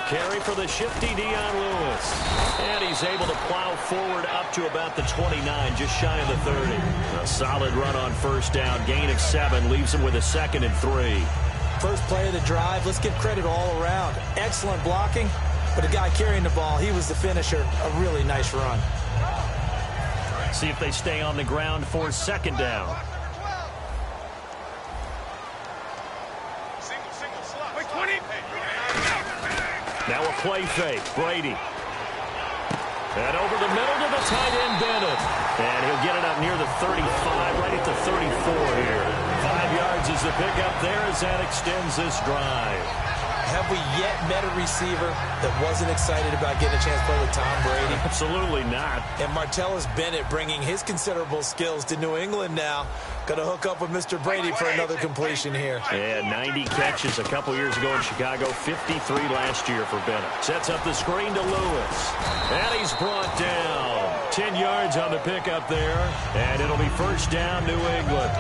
carry for the shifty Dion Lewis. And he's able to plow forward up to about the 29, just shy of the 30. A solid run on first down. Gain of 7 leaves him with a 2nd and 3. First play of the drive, let's give credit all around. Excellent blocking, but the guy carrying the ball, he was the finisher. A really nice run. See if they stay on the ground for 2nd down. Now a play fake. Brady. And over the middle to the tight end, Bennett. And he'll get it up near the 35, right at the 34 here. 5 yards is the pickup there as that extends this drive. Have we yet met a receiver that wasn't excited about getting a chance to play with Tom Brady? Absolutely not. And Martellus Bennett bringing his considerable skills to New England now. Going to hook up with Mr. Brady for another completion here. Yeah, 90 catches a couple years ago in Chicago, 53 last year for Bennett. Sets up the screen to Lewis. And he's brought down. 10 yards on the pickup there. And it'll be first down, New England.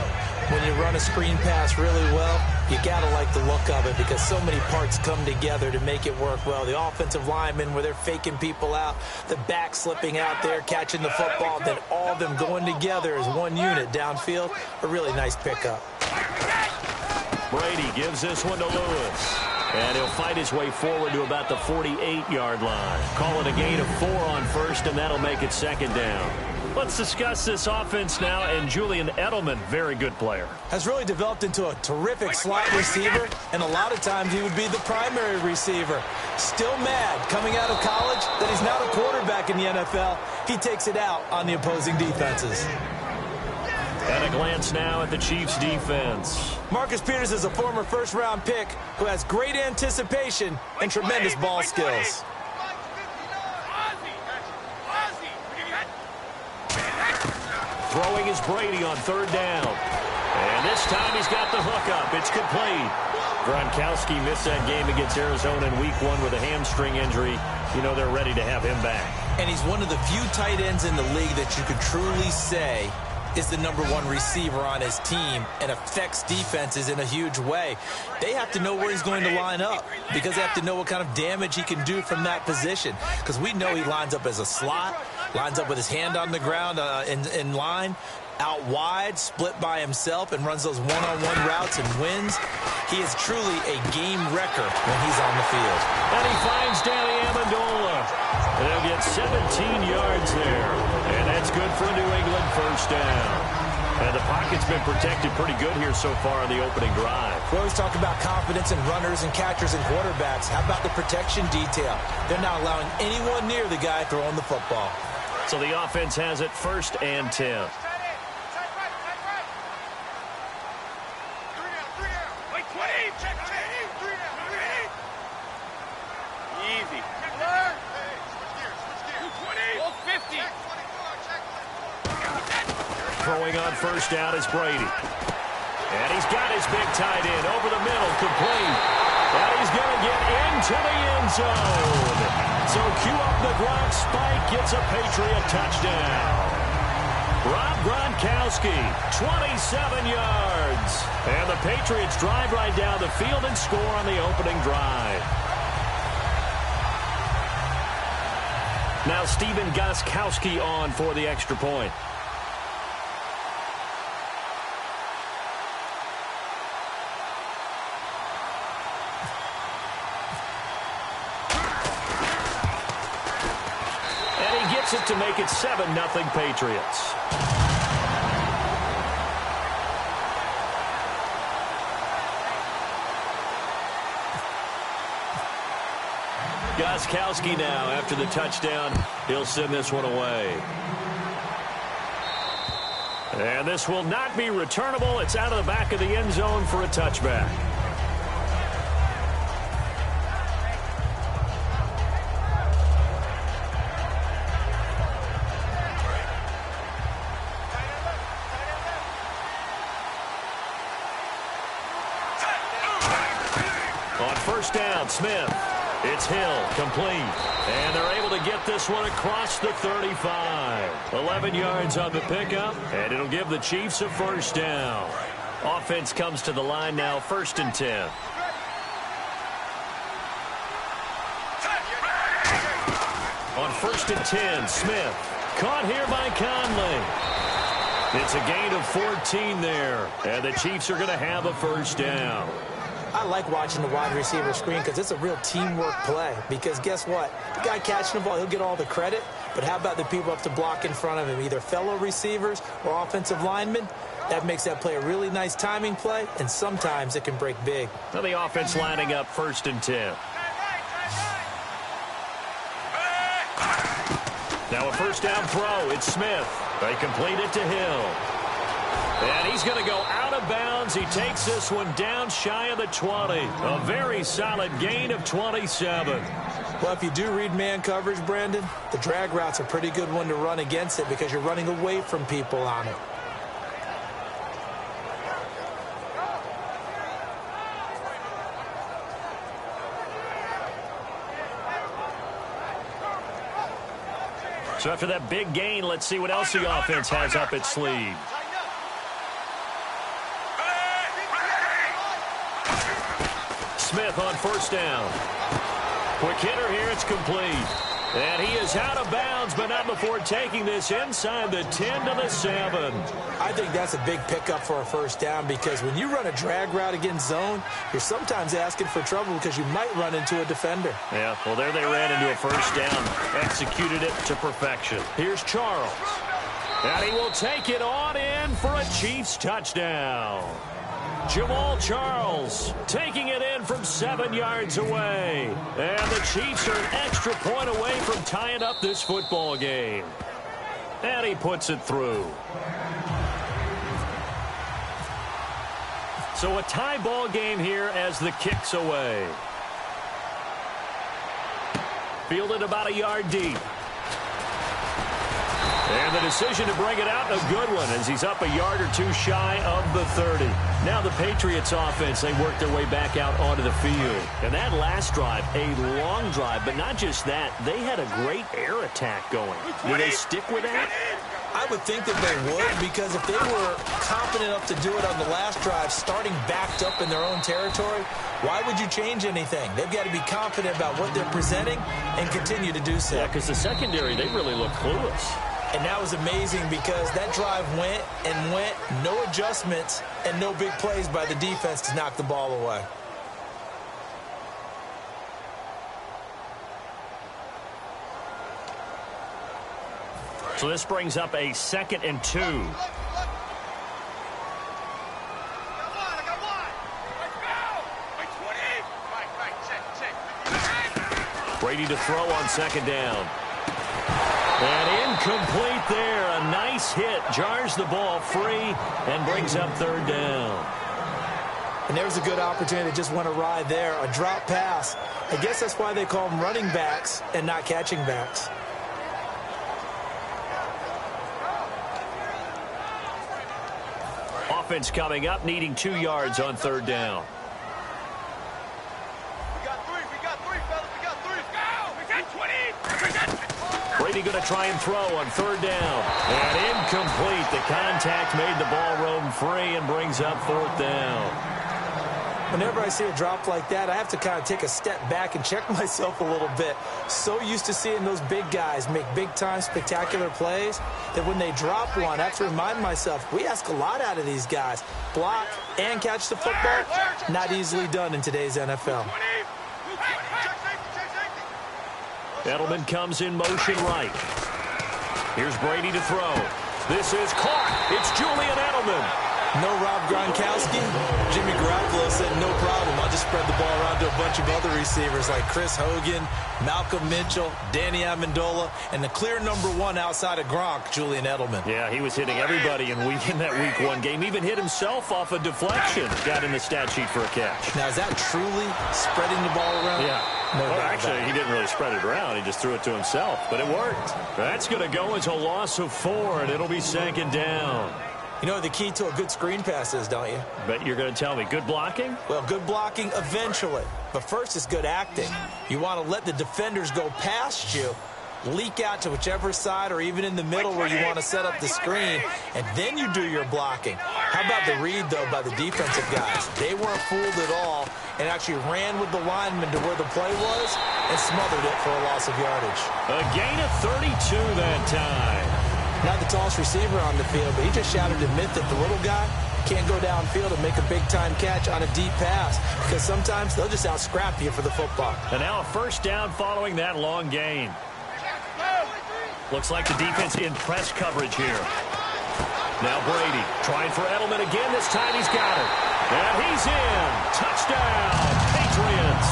When you run a screen pass really well, you got to like the look of it because so many parts come together to make it work well. The offensive linemen where they're faking people out, the back slipping out there, catching the football, then all of them going together as one unit downfield. A really nice pickup. Brady gives this one to Lewis. And he'll fight his way forward to about the 48-yard line. Call it a gain of 4 on first, and that'll make it 2nd down. Let's discuss this offense now, and Julian Edelman, very good player. Has really developed into a terrific slot receiver, and a lot of times he would be the primary receiver. Still mad coming out of college that he's not a quarterback in the NFL. He takes it out on the opposing defenses. And a glance now at the Chiefs' defense. Marcus Peters is a former first-round pick who has great anticipation and tremendous ball skills. Throwing is Brady on 3rd down. And this time he's got the hook up. It's complete. Gronkowski missed that game against Arizona in Week 1 with a hamstring injury. You know they're ready to have him back. And he's one of the few tight ends in the league that you could truly say is the #1 receiver on his team and affects defenses in a huge way. They have to know where he's going to line up because they have to know what kind of damage he can do from that position. Because we know he lines up as a slot, lines up with his hand on the ground in line, out wide, split by himself, and runs those one-on-one routes and wins. He is truly a game wrecker when he's on the field. And he finds Danny Amendola. And he'll get 17 yards there. And that's good for New England, first down. And the pocket's been protected pretty good here so far on the opening drive. We always talk about confidence in runners and catchers and quarterbacks. How about the protection detail? They're not allowing anyone near the guy throwing the football. So the offense has it 1st and 10. Easy. Throwing on first down is Brady. And he's got his big tight end over the middle, complete. And he's going to get into the end zone. So cue up the Gronk spike, gets a Patriot touchdown. Rob Gronkowski, 27 yards. And the Patriots drive right down the field and score on the opening drive. Now Stephen Gostkowski on for the extra point. And he gets it to make it 7-0 Patriots. Gostkowski now, after the touchdown, he'll send this one away. And this will not be returnable. It's out of the back of the end zone for a touchback. On first down, Smith. It's Hill, complete. And they're able to get this one across the 35. 11 yards on the pickup, and it'll give the Chiefs a first down. Offense comes to the line now, 1st and 10. On 1st and 10, Smith. Caught here by Conley. It's a gain of 14 there. And the Chiefs are going to have a first down. I like watching the wide receiver screen because it's a real teamwork play. Because guess what? The guy catching the ball, he'll get all the credit. But how about the people up to block in front of him, either fellow receivers or offensive linemen? That makes that play a really nice timing play, and sometimes it can break big. Now the offense lining up 1st and 10. Now a first down throw. It's Smith. They complete it to Hill. And he's going to go out of bounds. He takes this one down shy of the 20. A very solid gain of 27. Well, if you do read man coverage, Brandon, the drag route's a pretty good one to run against it because you're running away from people on it. So after that big gain, let's see what else the offense has up its sleeve. Smith on first down. Quick hitter here, it's complete. And he is out of bounds, but not before taking this inside the 10 to the 7. I think that's a big pickup for a first down because when you run a drag route against zone, you're sometimes asking for trouble because you might run into a defender. Yeah, well, there they ran into a first down. Executed it to perfection. Here's Charles. And he will take it on in for a Chiefs touchdown. Jamal Charles taking it in from 7 yards away. And the Chiefs are an extra point away from tying up this football game. And he puts it through. So a tie ball game here as the kick's away. Fielded about a yard deep. And the decision to bring it out, a good one, as he's up a yard or two shy of the 30. Now the Patriots offense, they work their way back out onto the field. And that last drive, a long drive, but not just that, they had a great air attack going. Do they stick with that? I would think that they would, because if they were confident enough to do it on the last drive, starting backed up in their own territory, why would you change anything? They've got to be confident about what they're presenting and continue to do so. Yeah, because the secondary, they really look clueless. And that was amazing because that drive went and went, no adjustments, and no big plays by the defense to knock the ball away. So this brings up a 2nd and 2. Brady to throw on 2nd down. And incomplete there. A nice hit. Jars the ball free and brings up 3rd down. And there's a good opportunity. Just went awry there. A drop pass. I guess that's why they call them running backs and not catching backs. Offense coming up, needing 2 yards on 3rd down. Brady going to try and throw on 3rd down. And incomplete. The contact made the ball roam free and brings up 4th down. Whenever I see a drop like that, I have to kind of take a step back and check myself a little bit. So used to seeing those big guys make big-time spectacular plays that when they drop one, I have to remind myself, we ask a lot out of these guys. Block and catch the football, not easily done in today's NFL. Edelman comes in motion right. Here's Brady to throw. This is caught. It's Julian Edelman. No Rob Gronkowski. Jimmy Garoppolo said no problem. I'll just spread the ball around to a bunch of other receivers like Chris Hogan, Malcolm Mitchell, Danny Amendola, and the clear #1 outside of Gronk, Julian Edelman. Yeah, he was hitting everybody in that week 1 game. Even hit himself off a deflection. Got in the stat sheet for a catch. Now, is that truly spreading the ball around? Yeah. Well, actually, he didn't really spread it around. He just threw it to himself, but it worked. That's going to go as a loss of 4, and it'll be 2nd down. You know what the key to a good screen pass is, don't you? Bet you're going to tell me. Good blocking? Well, good blocking eventually. But first is good acting. You want to let the defenders go past you, leak out to whichever side or even in the middle where you want to set up the screen, and then you do your blocking. How about the read, though, by the defensive guys? They weren't fooled at all, and actually ran with the lineman to where the play was and smothered it for a loss of yardage. A gain of 32 that time. Not the tallest receiver on the field, but he just shouted to admit that the little guy can't go downfield and make a big-time catch on a deep pass because sometimes they'll just out-scrap you for the football. And now a first down following that long gain. Looks like the defense in press coverage here. Now Brady trying for Edelman again. This time he's got it. And he's in. Touchdown, Patriots.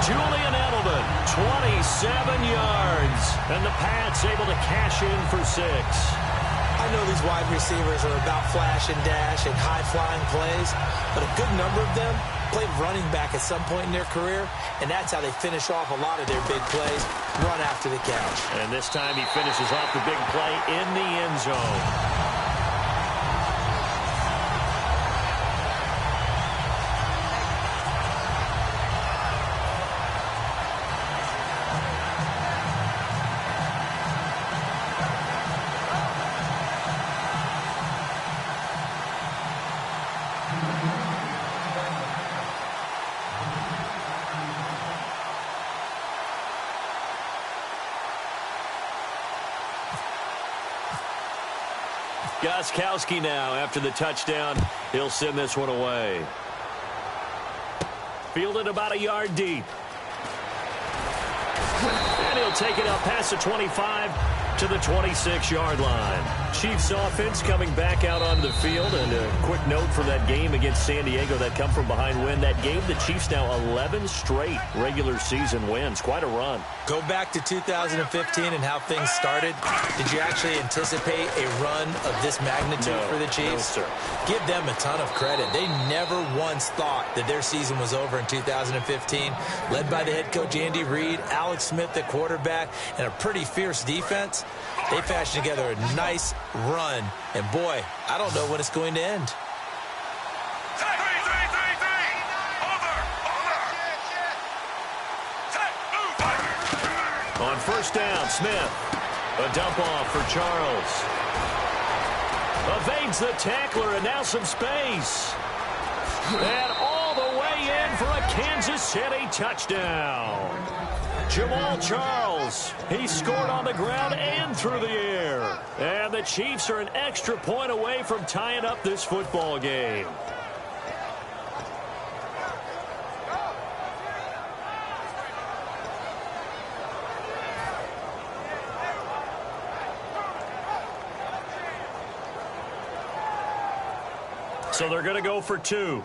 Julian Edelman, 27 yards. And the Pats able to cash in for 6. I know these wide receivers are about flash and dash and high-flying plays, but a good number of them played running back at some point in their career, and that's how they finish off a lot of their big plays, run after the catch. And this time he finishes off the big play in the end zone. Gostkowski now after the touchdown. He'll send this one away. Fielded about a yard deep. And he'll take it up past the 25 to the 26-yard line. Chiefs offense coming back out onto the field. And a quick note from that game against San Diego, that come from behind win. That gave the Chiefs now 11 straight regular season wins. Quite a run. Go back to 2015 and how things started. Did you actually anticipate a run of this magnitude for the Chiefs? No, sir. Give them a ton of credit. They never once thought that their season was over in 2015. Led by the head coach Andy Reid, Alex Smith the quarterback, and a pretty fierce defense. They fashioned together a nice run. And boy, I don't know when it's going to end. On first down, Smith. A dump off for Charles. Evades the tackler, and now some space. And all the way in for a Kansas City touchdown. Jamal Charles, he scored on the ground and through the air. And the Chiefs are an extra point away from tying up this football game. So they're going to go for 2.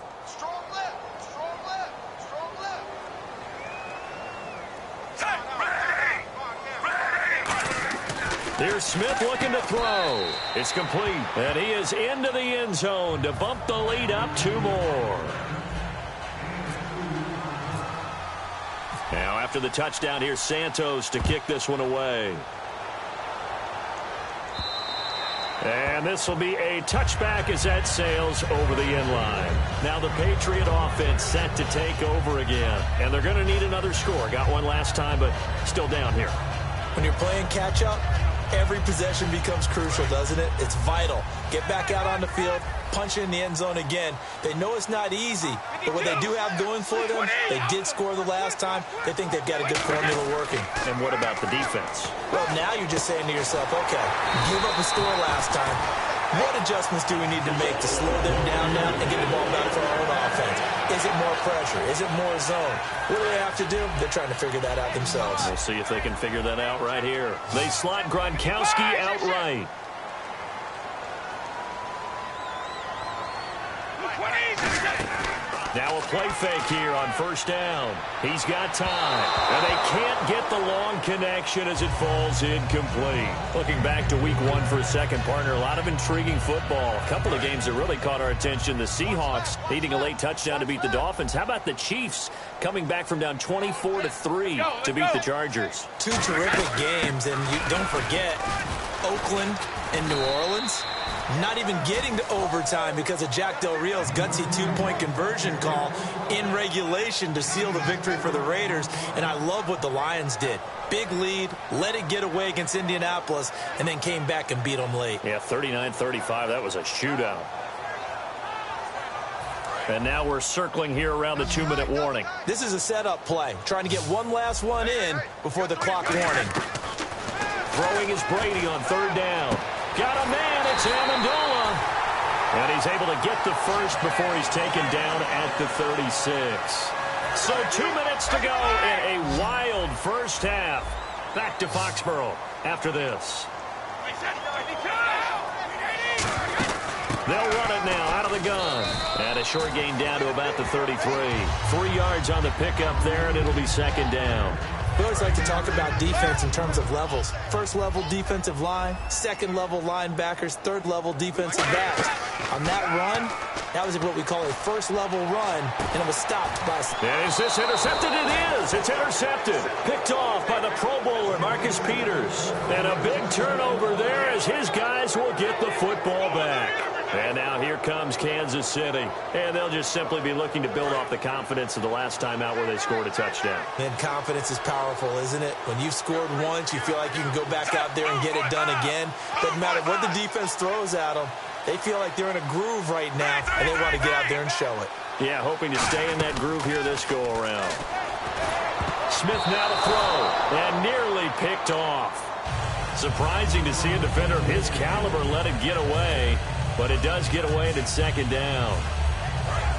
Here's Smith looking to throw. It's complete. And he is into the end zone to bump the lead up 2 more. Now after the touchdown, here's Santos to kick this one away. And this will be a touchback as that sails over the end line. Now the Patriot offense set to take over again. And they're going to need another score. Got one last time, but still down here. When you're playing catch-up, every possession becomes crucial, doesn't it? It's vital. Get back out on the field, punch in the end zone again. They know it's not easy, but what they do have going for them, they did score the last time. They think they've got a good formula working. And what about the defense? Well, now you're just saying to yourself, okay, give up a score last time. What adjustments do we need to make to slow them down now and get the ball back for our own offense? Is it more pressure? Is it more zone? What do they have to do? They're trying to figure that out themselves. We'll see if they can figure that out right here. They slot Gronkowski outright. Now a play fake here on first down. He's got time. And they can't get the long connection as it falls incomplete. Looking back to week 1 for a second, partner, a lot of intriguing football. A couple of games that really caught our attention. The Seahawks needing a late touchdown to beat the Dolphins. How about the Chiefs coming back from down 24-3 to beat the Chargers? 2 terrific games, and you don't forget Oakland and New Orleans. Not even getting to overtime because of Jack Del Rio's gutsy 2-point conversion call in regulation to seal the victory for the Raiders. And I love what the Lions did. Big lead, let it get away against Indianapolis, and then came back and beat them late. Yeah, 39-35. That was a shootout. And now we're circling here around the 2-minute warning. This is a setup play, trying to get one last one in before the clock warning. Throwing is Brady on 3rd down. Got a man, it's Amendola. And he's able to get the first before he's taken down at the 36. So 2 minutes to go in a wild first half. Back to Foxborough after this. They'll run it now out of the gun. And a short gain down to about the 33. 3 yards on the pickup there, and it'll be 2nd down. We always like to talk about defense in terms of levels. 1st level defensive line, 2nd level linebackers, 3rd level defensive backs. On that run, that was what we call a 1st level run, and it was stopped by... Is this intercepted? It is. It's intercepted. Picked off by the Pro Bowler, Marcus Peters. And a big turnover there as his guys will get the football back. And now here comes Kansas City. And they'll just simply be looking to build off the confidence of the last time out where they scored a touchdown. And confidence is powerful, isn't it? When you've scored once, you feel like you can go back out there and get it done again. Doesn't matter what the defense throws at them. They feel like they're in a groove right now, and they want to get out there and show it. Yeah, hoping to stay in that groove here this go-around. Smith now to throw, and nearly picked off. Surprising to see a defender of his caliber let it get away. But it does get away, and it's 2nd down.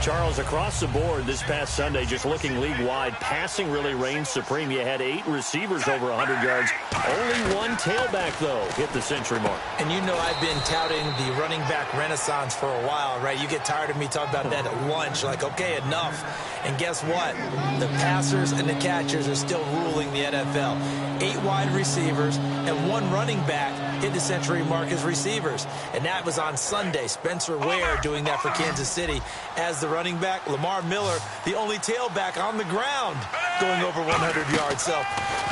Charles, across the board this past Sunday, just looking league-wide, passing really reigned supreme. You had 8 receivers over 100 yards. Only 1 tailback, though, hit the century mark. And you know I've been touting the running back renaissance for a while, right? You get tired of me talking about that at lunch, like, okay, enough. And guess what? The passers and the catchers are still ruling the NFL. 8 wide receivers and 1 running back hit the century mark as receivers. And that was on Sunday. Spencer Ware doing that for Kansas City as the running back. Lamar Miller, the only tailback on the ground, going over 100 yards. So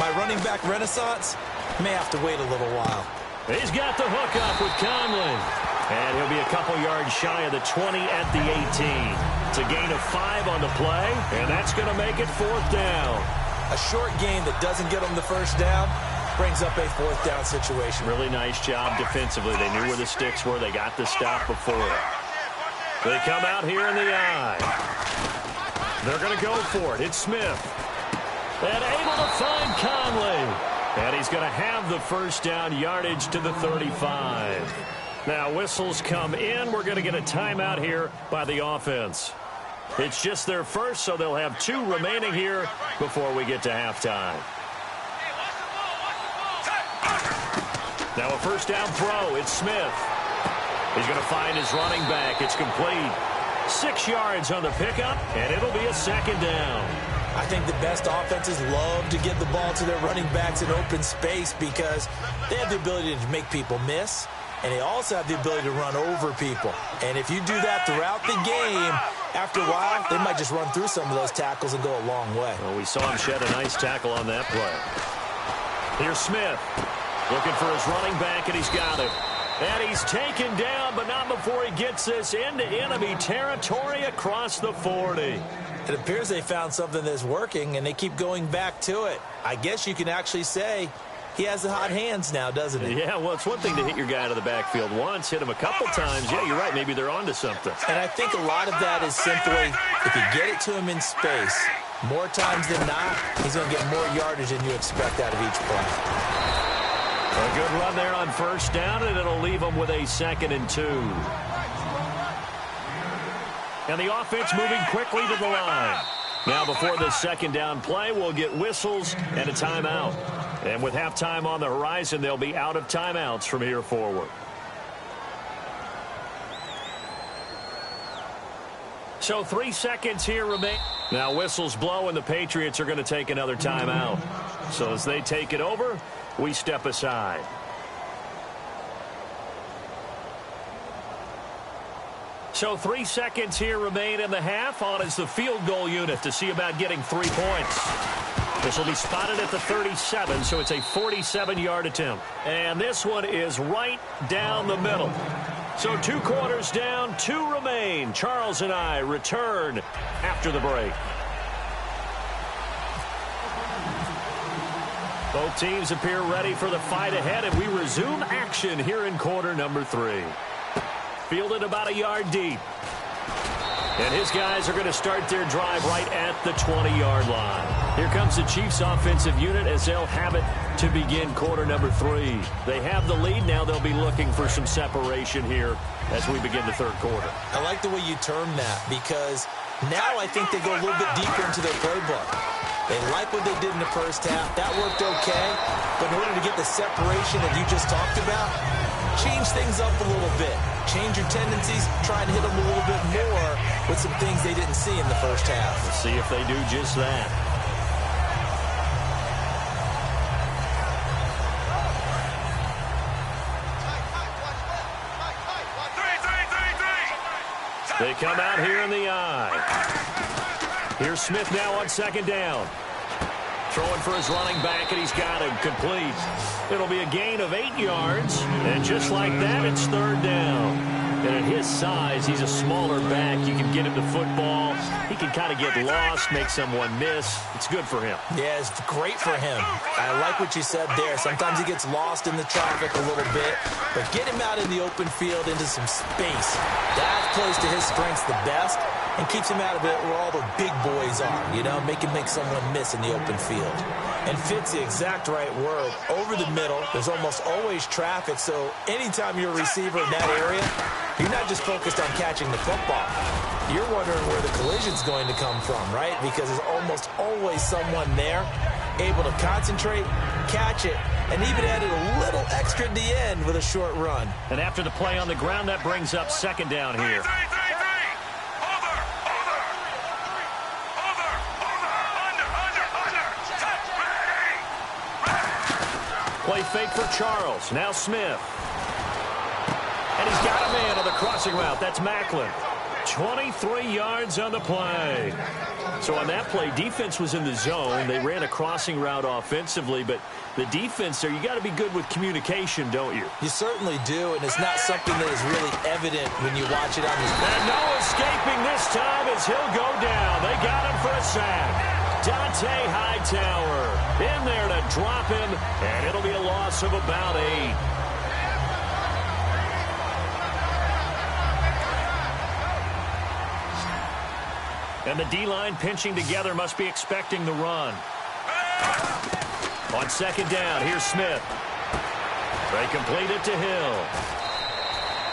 my running back renaissance may have to wait a little while. He's got the hook up with Conley. And he'll be a couple yards shy of the 20 at the 18. It's a gain of 5 on the play, and that's going to make it 4th down. A short gain that doesn't get them the first down brings up a 4th down situation. Really nice job defensively. They knew where the sticks were. They got the stop before. They come out here in the eye. They're going to go for it. It's Smith. And able to find Conley. And he's going to have the first down, yardage to the 35. Now whistles come in. We're going to get a timeout here by the offense. It's just their first, so they'll have 2 remaining here before we get to halftime. Now a first down throw. It's Smith. He's going to find his running back. It's complete. 6 yards on the pickup, and it'll be a 2nd down. I think the best offenses love to get the ball to their running backs in open space because they have the ability to make people miss, and they also have the ability to run over people. And if you do that throughout the game, after a while, they might just run through some of those tackles and go a long way. Well, we saw him shed a nice tackle on that play. Here's Smith. Looking for his running back, and he's got it. And he's taken down, but not before he gets this into enemy territory across the 40. It appears they found something that's working, and they keep going back to it. I guess you can actually say he has the hot hands now, doesn't he? Yeah, well, it's one thing to hit your guy out of the backfield once, hit him a couple times. Yeah, you're right. Maybe they're onto something. And I think a lot of that is simply if you get it to him in space, more times than not, he's going to get more yardage than you expect out of each play. A good run there on first down, and it'll leave them with a 2nd and 2. And the offense moving quickly to the line. Now before this 2nd down play, we'll get whistles and a timeout. And with halftime on the horizon, they'll be out of timeouts from here forward. So 3 seconds here remain. Now whistles blow, and the Patriots are going to take another timeout. So as they take it over, we step aside. So 3 seconds here remain in the half. On is the field goal unit to see about getting 3 points. This will be spotted at the 37, so it's a 47-yard attempt. And this one is right down the middle. So 2 quarters down, 2 remain. Charles and I return after the break. Both teams appear ready for the fight ahead, and we resume action here in quarter number 3. Fielded about a yard deep. And his guys are going to start their drive right at the 20-yard line. Here comes the Chiefs offensive unit as they'll have it to begin quarter number 3. They have the lead. Now they'll be looking for some separation here as we begin the third quarter. I like the way you term that because now I think they go a little bit deeper into their playbook. They like what they did in the first half. That worked okay. But in order to get the separation that you just talked about, change things up a little bit. Change your tendencies. Try and hit them a little bit more with some things they didn't see in the first half. Let's see if they do just that. They come out here in the eye. Here's Smith now on second down. Throwing for his running back, and he's got him complete. It'll be a gain of 8 yards, and just like that, it's third down. And at his size, he's a smaller back. You can get him the football. He can kind of get lost, make someone miss. It's good for him. Yeah, it's great for him. I like what you said there. Sometimes he gets lost in the traffic a little bit, but get him out in the open field into some space. That plays to his strengths the best and keeps him out of it where all the big boys are, you know, make someone miss in the open field. And fits the exact right word. Over the middle, there's almost always traffic, so anytime you're a receiver in that area, you're not just focused on catching the football. You're wondering where the collision's going to come from, right? Because there's almost always someone there able to concentrate, catch it, and even added a little extra at the end with a short run. And after the play on the ground, that brings up second down here. Play fake for Charles. Now Smith. And he's got a man on the crossing route. That's Macklin. 23 yards on the play. So on that play, defense was in the zone. They ran a crossing route offensively, but the defense there, you got to be good with communication, don't you? You certainly do, and it's not something that is really evident when you watch it on this. And no escaping this time as he'll go down. They got him for a sack. Dante Hightower in there to drop him, and it'll be a loss of about 8. And the D-line pinching together must be expecting the run. On second down, here's Smith. They complete it to Hill.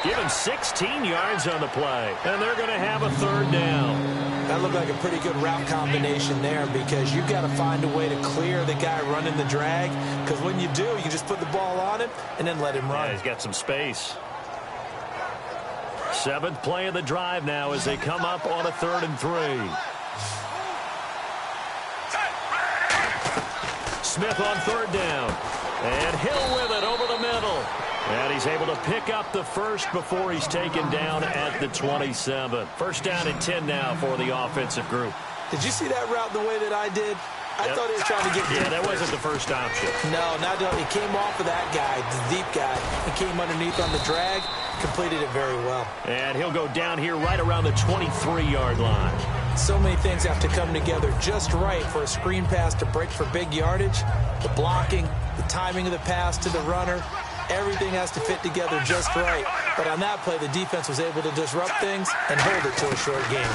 Give him 16 yards on the play, and they're going to have a third down. That looked like a pretty good route combination there because you've got to find a way to clear the guy running the drag, because when you do, you just put the ball on him and then let him run. Yeah, he's got some space. 7th play of the drive now as they come up on a 3rd and 3. Smith on 3rd down. And Hill with it over the middle. And he's able to pick up the first before he's taken down at the 27. First down and 10 now for the offensive group. Did you see that route the way that I did? I thought he was trying to get deep. Yeah, that wasn't the first option. No, he came off of that guy, the deep guy. He came underneath on the drag, completed it very well. And he'll go down here right around the 23-yard line. So many things have to come together just right for a screen pass to break for big yardage. The blocking, the timing of the pass to the runner, everything has to fit together just right. But on that play, the defense was able to disrupt things and hold it to a short game.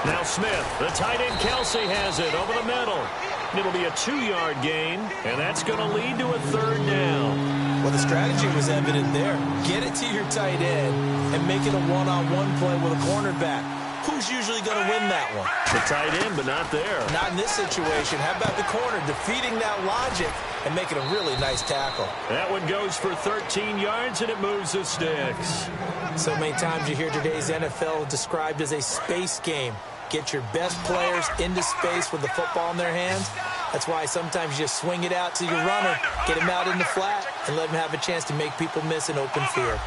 Now Smith, the tight end Kelsey has it over the middle. It'll be a 2-yard gain, and that's going to lead to a 3rd down. Well, the strategy was evident there. Get it to your tight end and make it a one-on-one play with a cornerback. Who's usually going to win that one? The tight end, but not there. Not in this situation. How about the corner defeating that logic and making a really nice tackle? That one goes for 13 yards, and it moves the sticks. So many times you hear today's NFL described as a space game. Get your best players into space with the football in their hands. That's why sometimes you just swing it out to your runner, get him out in the flat, and let him have a chance to make people miss an open field.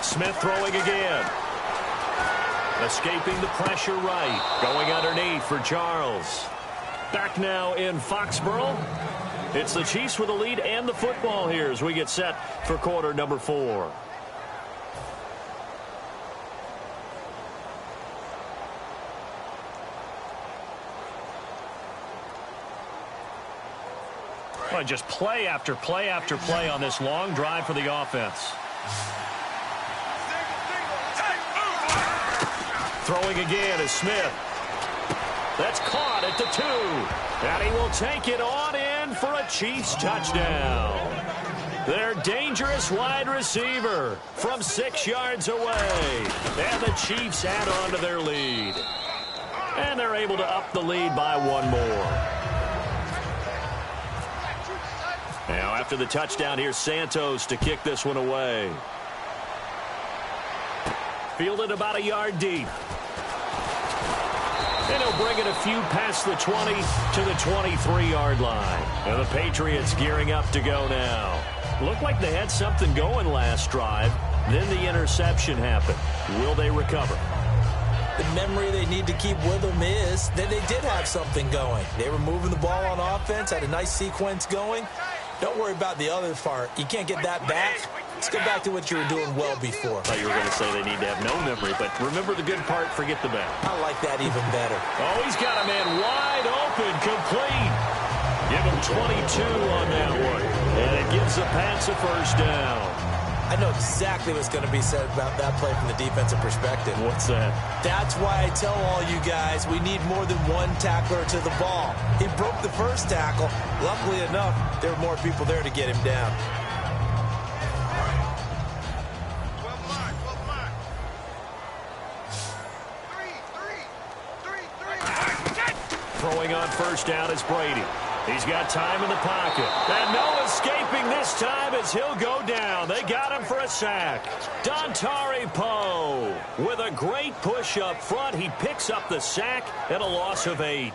Smith throwing again. Escaping the pressure right. Going underneath for Charles. Back now in Foxborough. It's the Chiefs with the lead and the football here as we get set for quarter number 4. Well, just play after play after play on this long drive for the offense. Throwing again is Smith. That's caught at the 2. And he will take it on in for a Chiefs touchdown. Their dangerous wide receiver from 6 yards away. And the Chiefs add on to their lead. And they're able to up the lead by 1 more. Now after the touchdown, here's Santos to kick this one away. Fielded about a yard deep. And he'll bring it a few past the 20 to the 23-yard line. And the Patriots gearing up to go now. Looked like they had something going last drive. Then the interception happened. Will they recover? The memory they need to keep with them is that they did have something going. They were moving the ball on offense, had a nice sequence going. Don't worry about the other part. You can't get that back. Let's go back to what you were doing well before. I thought you were going to say they need to have no memory, but remember the good part, forget the bad. I like that even better. Oh, he's got a man wide open, complete. Give him 22 on that one. And it gives the Pats a first down. I know exactly what's going to be said about that play from the defensive perspective. What's that? That's why I tell all you guys we need more than one tackler to the ball. He broke the first tackle. Luckily enough, there were more people there to get him down. Throwing on first down is Brady. He's got time in the pocket. And no escaping this time as he'll go down. They got him for a sack. Dontari Poe with a great push up front. He picks up the sack and a loss of 8.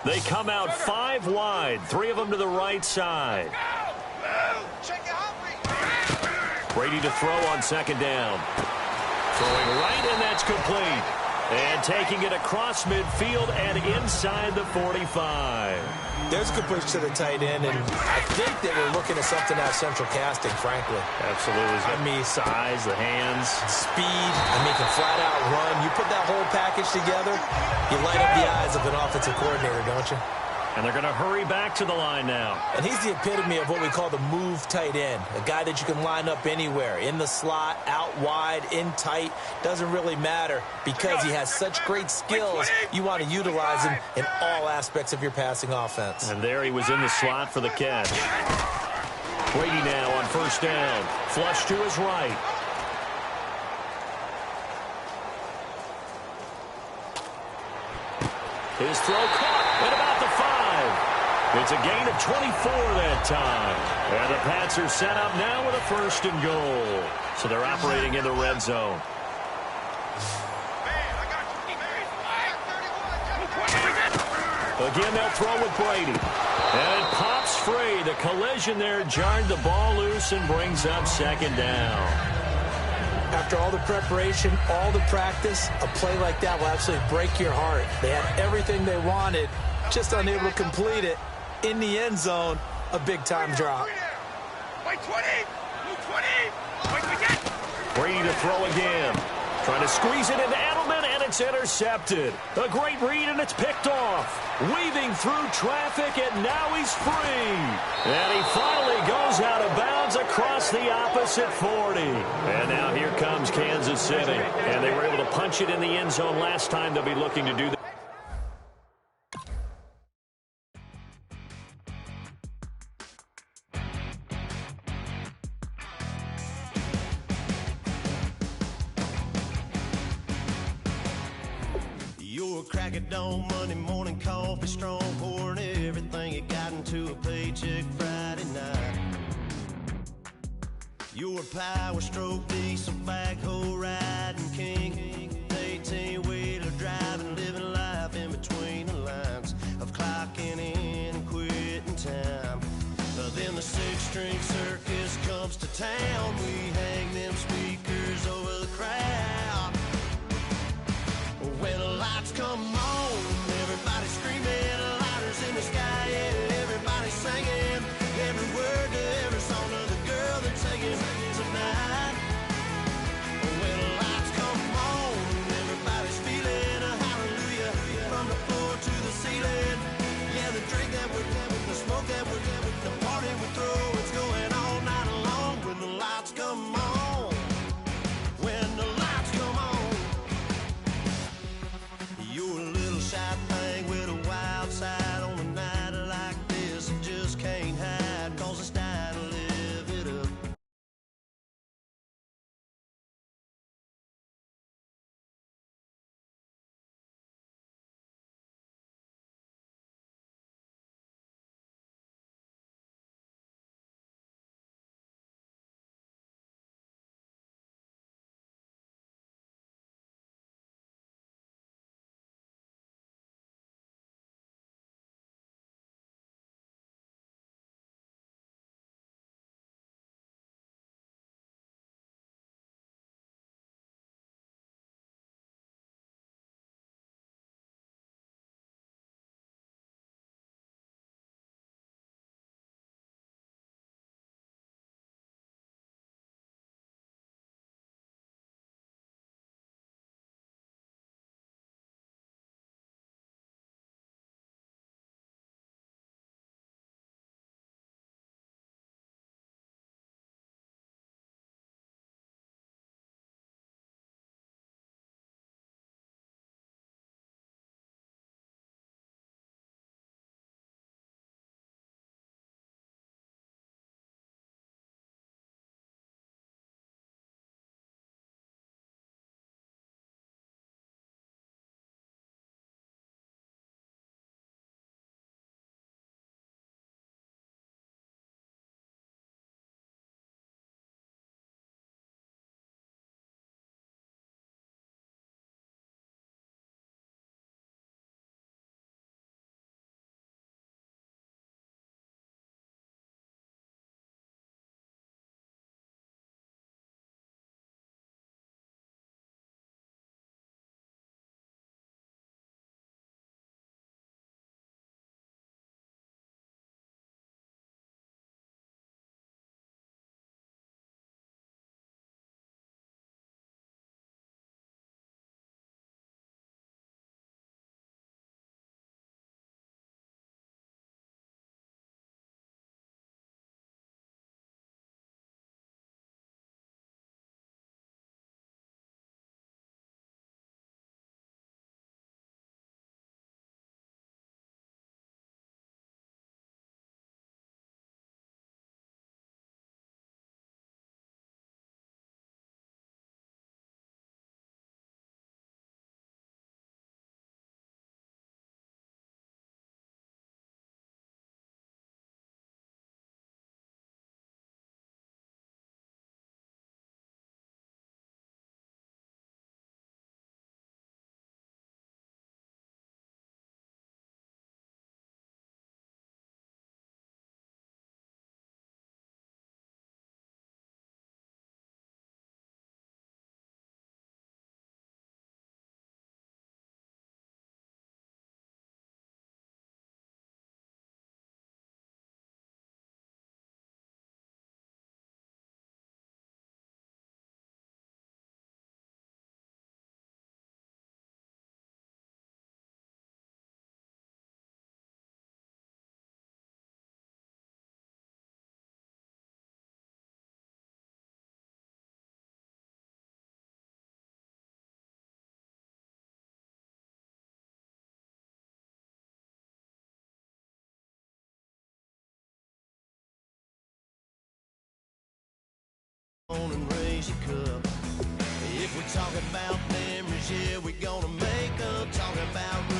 They come out 5 wide, 3 of them to the right side. Brady to throw on second down. Throwing right, and that's complete. And taking it across midfield and inside the 45. There's a good push to the tight end, and I think that we're looking at something out of central casting, frankly. Absolutely. I mean, size, the hands. Speed. I mean, can flat out run. You put that whole package together, you light up the eyes of an offensive coordinator, don't you? And they're going to hurry back to the line now. And he's the epitome of what we call the move tight end. A guy that you can line up anywhere. In the slot, out wide, in tight. Doesn't really matter because he has such great skills. You want to utilize him in all aspects of your passing offense. And there he was in the slot for the catch. Brady now on first down. Flush to his right. His throw caught at about the 5. It's a gain of 24 that time. And the Pats are set up now with a first and goal. So they're operating in the red zone. Again, they'll throw with Brady. And it pops free. The collision there jarred the ball loose and brings up second down. After all the preparation, all the practice, a play like that will absolutely break your heart. They had everything they wanted, just unable to complete it. In the end zone, a big-time drop. Brady to throw again. Trying to squeeze it into Edelman, and it's intercepted. A great read, and it's picked off. Weaving through traffic, and now he's free. And he finally goes out of bounds across the opposite 40. And now here comes Kansas City. And they were able to punch it in the end zone last time. They'll be looking to do that. Crack of dawn, Monday morning coffee, strong pouring everything you got into a paycheck Friday night. You're a power stroke, diesel backhoe riding king, 18-wheeler driving, living life in between the lines of clocking in and quitting time. Then the 6-string circus comes to town. We hang them speakers over the crowd. When the lights come on, everybody screaming, lighters in the sky, and everybody singing every word to every song of the girl they're taking tonight. When the lights come on. Easy Cup. If we're talking about memories, yeah, we're gonna make them. Talking about